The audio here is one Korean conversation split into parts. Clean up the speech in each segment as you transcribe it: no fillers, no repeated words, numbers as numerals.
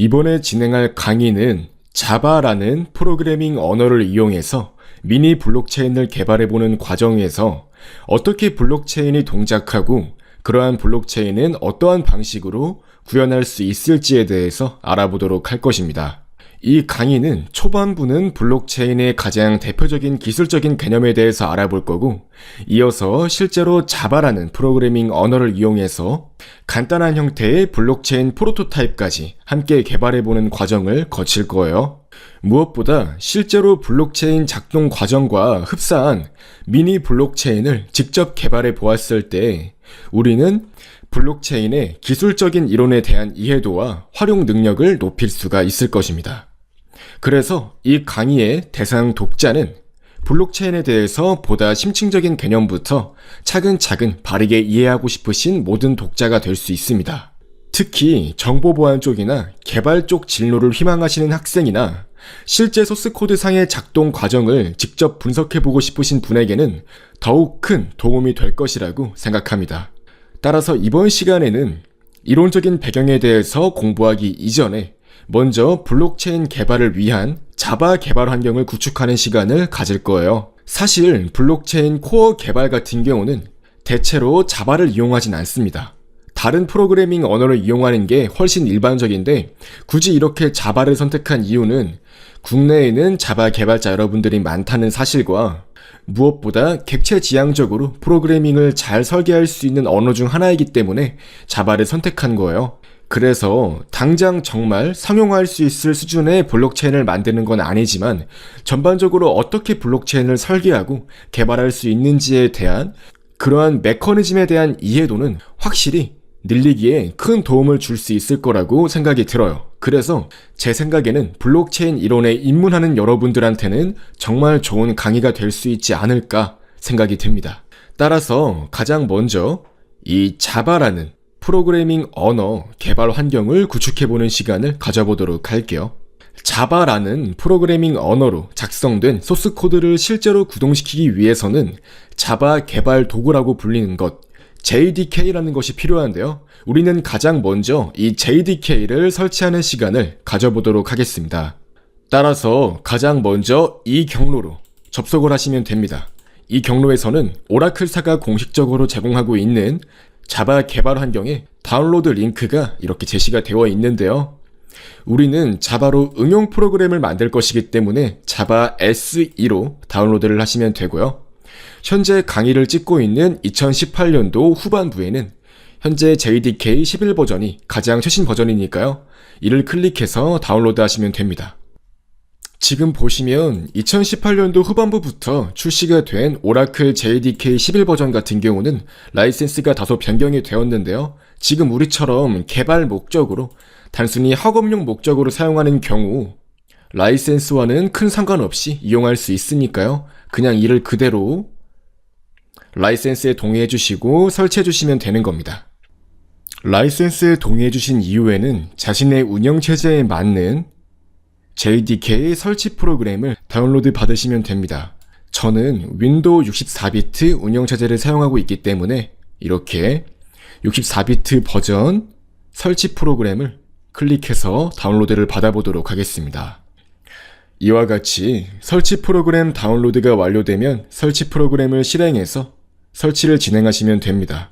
이번에 진행할 강의는 자바라는 프로그래밍 언어를 이용해서 미니 블록체인을 개발해보는 과정에서 어떻게 블록체인이 동작하고 그러한 블록체인은 어떠한 방식으로 구현할 수 있을지에 대해서 알아보도록 할 것입니다. 이 강의는 초반부는 블록체인의 가장 대표적인 기술적인 개념에 대해서 알아볼 거고, 이어서 실제로 자바라는 프로그래밍 언어를 이용해서 간단한 형태의 블록체인 프로토타입까지 함께 개발해보는 과정을 거칠 거예요. 무엇보다 실제로 블록체인 작동 과정과 흡사한 미니 블록체인을 직접 개발해 보았을 때 우리는 블록체인의 기술적인 이론에 대한 이해도와 활용 능력을 높일 수가 있을 것입니다. 그래서 이 강의의 대상 독자는 블록체인에 대해서 보다 심층적인 개념부터 차근차근 바르게 이해하고 싶으신 모든 독자가 될 수 있습니다. 특히 정보보안 쪽이나 개발 쪽 진로를 희망하시는 학생이나 실제 소스코드 상의 작동 과정을 직접 분석해보고 싶으신 분에게는 더욱 큰 도움이 될 것이라고 생각합니다. 따라서 이번 시간에는 이론적인 배경에 대해서 공부하기 이전에 먼저 블록체인 개발을 위한 자바 개발 환경을 구축하는 시간을 가질 거예요. 사실 블록체인 코어 개발 같은 경우는 대체로 자바를 이용하진 않습니다. 다른 프로그래밍 언어를 이용하는 게 훨씬 일반적인데, 굳이 이렇게 자바를 선택한 이유는 국내에는 자바 개발자 여러분들이 많다는 사실과 무엇보다 객체지향적으로 프로그래밍을 잘 설계할 수 있는 언어 중 하나이기 때문에 자바를 선택한 거예요. 그래서 당장 정말 상용화할 수 있을 수준의 블록체인을 만드는 건 아니지만 전반적으로 어떻게 블록체인을 설계하고 개발할 수 있는지에 대한 그러한 메커니즘에 대한 이해도는 확실히 늘리기에 큰 도움을 줄 수 있을 거라고 생각이 들어요. 그래서 제 생각에는 블록체인 이론에 입문하는 여러분들한테는 정말 좋은 강의가 될 수 있지 않을까 생각이 듭니다. 따라서 가장 먼저 이 자바라는 프로그래밍 언어 개발 환경을 구축해보는 시간을 가져보도록 할게요. 자바라는 프로그래밍 언어로 작성된 소스코드를 실제로 구동시키기 위해서는 자바 개발 도구라고 불리는 것, JDK라는 것이 필요한데요. 우리는 가장 먼저 이 JDK를 설치하는 시간을 가져보도록 하겠습니다. 따라서 가장 먼저 이 경로로 접속을 하시면 됩니다. 이 경로에서는 오라클사가 공식적으로 제공하고 있는 자바 개발 환경에 다운로드 링크가 이렇게 제시가 되어 있는데요. 우리는 자바로 응용 프로그램을 만들 것이기 때문에 자바 SE로 다운로드를 하시면 되고요. 현재 강의를 찍고 있는 2018년도 후반부에는 현재 JDK 11 버전이 가장 최신 버전이니까요. 이를 클릭해서 다운로드 하시면 됩니다. 지금 보시면 2018년도 후반부부터 출시가 된 오라클 JDK 11 버전 같은 경우는 라이센스가 다소 변경이 되었는데요. 지금 우리처럼 개발 목적으로 단순히 학업용 목적으로 사용하는 경우 라이센스와는 큰 상관없이 이용할 수 있으니까요. 그냥 이를 그대로 라이센스에 동의해 주시고 설치해 주시면 되는 겁니다. 라이센스에 동의해 주신 이후에는 자신의 운영체제에 맞는 JDK 설치 프로그램을 다운로드 받으시면 됩니다. 저는 윈도우 64비트 운영체제를 사용하고 있기 때문에 이렇게 64비트 버전 설치 프로그램을 클릭해서 다운로드를 받아보도록 하겠습니다. 이와 같이 설치 프로그램 다운로드가 완료되면 설치 프로그램을 실행해서 설치를 진행하시면 됩니다.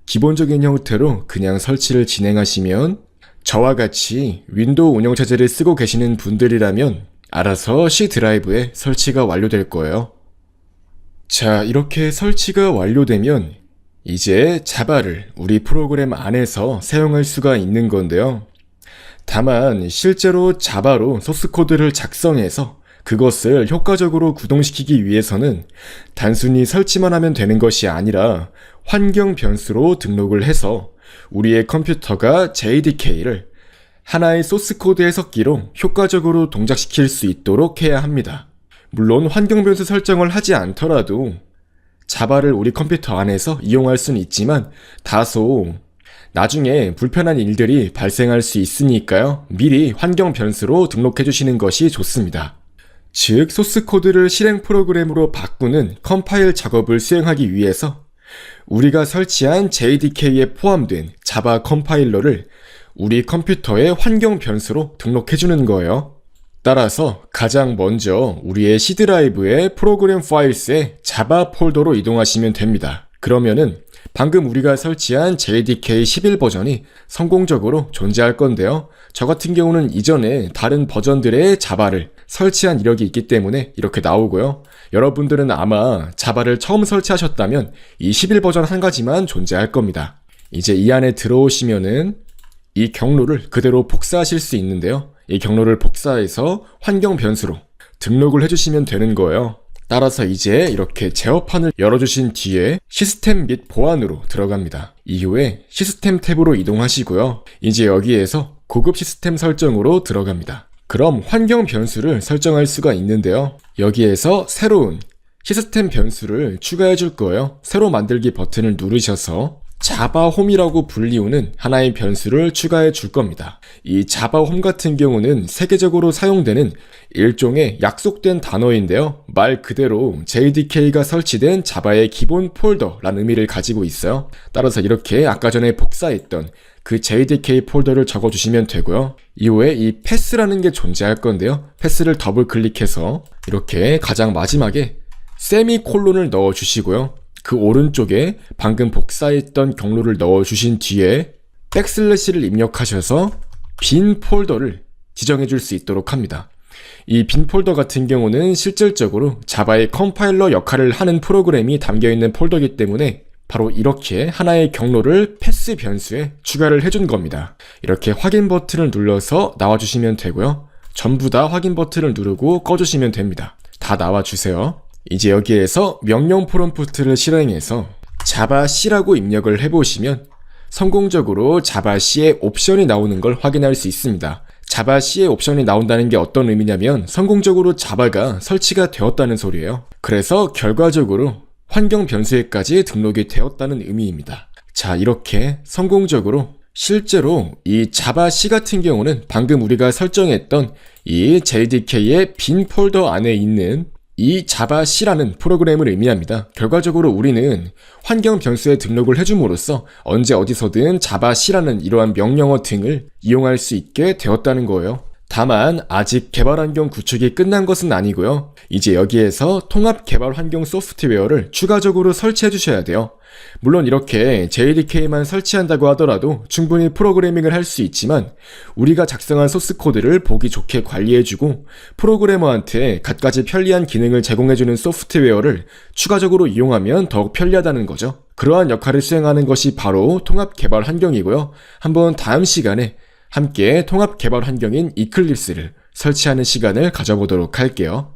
기본적인 형태로 그냥 설치를 진행하시면 저와 같이 윈도우 운영체제를 쓰고 계시는 분들이라면 알아서 C 드라이브에 설치가 완료될 거예요. 자, 이렇게 설치가 완료되면 이제 자바를 우리 프로그램 안에서 사용할 수가 있는 건데요. 다만 실제로 자바로 소스코드를 작성해서 그것을 효과적으로 구동시키기 위해서는 단순히 설치만 하면 되는 것이 아니라 환경 변수로 등록을 해서 우리의 컴퓨터가 JDK를 하나의 소스코드 해석기로 효과적으로 동작시킬 수 있도록 해야 합니다. 물론 환경 변수 설정을 하지 않더라도 자바를 우리 컴퓨터 안에서 이용할 수는 있지만 다소 나중에 불편한 일들이 발생할 수 있으니까요. 미리 환경 변수로 등록해 주시는 것이 좋습니다. 즉, 소스코드를 실행 프로그램으로 바꾸는 컴파일 작업을 수행하기 위해서 우리가 설치한 JDK에 포함된 자바 컴파일러를 우리 컴퓨터의 환경 변수로 등록해주는 거예요. 따라서 가장 먼저 우리의 C 드라이브의 프로그램 파일스의 자바 폴더로 이동하시면 됩니다. 그러면은 방금 우리가 설치한 JDK 11 버전이 성공적으로 존재할 건데요. 저 같은 경우는 이전에 다른 버전들의 자바를 설치한 이력이 있기 때문에 이렇게 나오고요. 여러분들은 아마 자바를 처음 설치하셨다면 이 11 버전 한 가지만 존재할 겁니다. 이제 이 안에 들어오시면은 이 경로를 그대로 복사하실 수 있는데요. 이 경로를 복사해서 환경 변수로 등록을 해주시면 되는 거예요. 따라서 이제 이렇게 제어판을 열어주신 뒤에 시스템 및 보안으로 들어갑니다. 이후에 시스템 탭으로 이동하시고요. 이제 여기에서 고급 시스템 설정으로 들어갑니다. 그럼 환경 변수를 설정할 수가 있는데요. 여기에서 새로운 시스템 변수를 추가해 줄 거예요. 새로 만들기 버튼을 누르셔서 자바 홈이라고 불리우는 하나의 변수를 추가해 줄 겁니다. 이 자바 홈 같은 경우는 세계적으로 사용되는 일종의 약속된 단어인데요. 말 그대로 JDK가 설치된 자바의 기본 폴더라는 의미를 가지고 있어요. 따라서 이렇게 아까 전에 복사했던 그 JDK 폴더를 적어주시면 되고요. 이후에 이 패스라는 게 존재할 건데요. 패스를 더블 클릭해서 이렇게 가장 마지막에 세미콜론을 넣어주시고요. 그 오른쪽에 방금 복사했던 경로를 넣어주신 뒤에 백슬래시를 입력하셔서 빈 폴더를 지정해 줄 수 있도록 합니다. 이 빈 폴더 같은 경우는 실질적으로 자바의 컴파일러 역할을 하는 프로그램이 담겨있는 폴더이기 때문에 바로 이렇게 하나의 경로를 패스 변수에 추가를 해준 겁니다. 이렇게 확인 버튼을 눌러서 나와주시면 되고요. 전부 다 확인 버튼을 누르고 꺼주시면 됩니다. 다 나와주세요. 이제 여기에서 명령 프롬프트를 실행해서 자바 C라고 입력을 해보시면 성공적으로 자바 C의 옵션이 나오는 걸 확인할 수 있습니다. 자바 C의 옵션이 나온다는 게 어떤 의미냐면 성공적으로 자바가 설치가 되었다는 소리예요. 그래서 결과적으로 환경 변수에까지 등록이 되었다는 의미입니다. 자, 이렇게 성공적으로 실제로 이 자바 C 같은 경우는 방금 우리가 설정했던 이 JDK의 빈 폴더 안에 있는 이 자바 C라는 프로그램을 의미합니다. 결과적으로 우리는 환경 변수에 등록을 해줌으로써 언제 어디서든 자바 C라는 이러한 명령어 등을 이용할 수 있게 되었다는 거예요. 다만 아직 개발 환경 구축이 끝난 것은 아니고요. 이제 여기에서 통합 개발 환경 소프트웨어를 추가적으로 설치해 주셔야 돼요. 물론 이렇게 JDK만 설치한다고 하더라도 충분히 프로그래밍을 할 수 있지만 우리가 작성한 소스 코드를 보기 좋게 관리해주고 프로그래머한테 갖가지 편리한 기능을 제공해주는 소프트웨어를 추가적으로 이용하면 더욱 편리하다는 거죠. 그러한 역할을 수행하는 것이 바로 통합 개발 환경이고요. 한번 다음 시간에 함께 통합 개발 환경인 이클립스를 설치하는 시간을 가져보도록 할게요.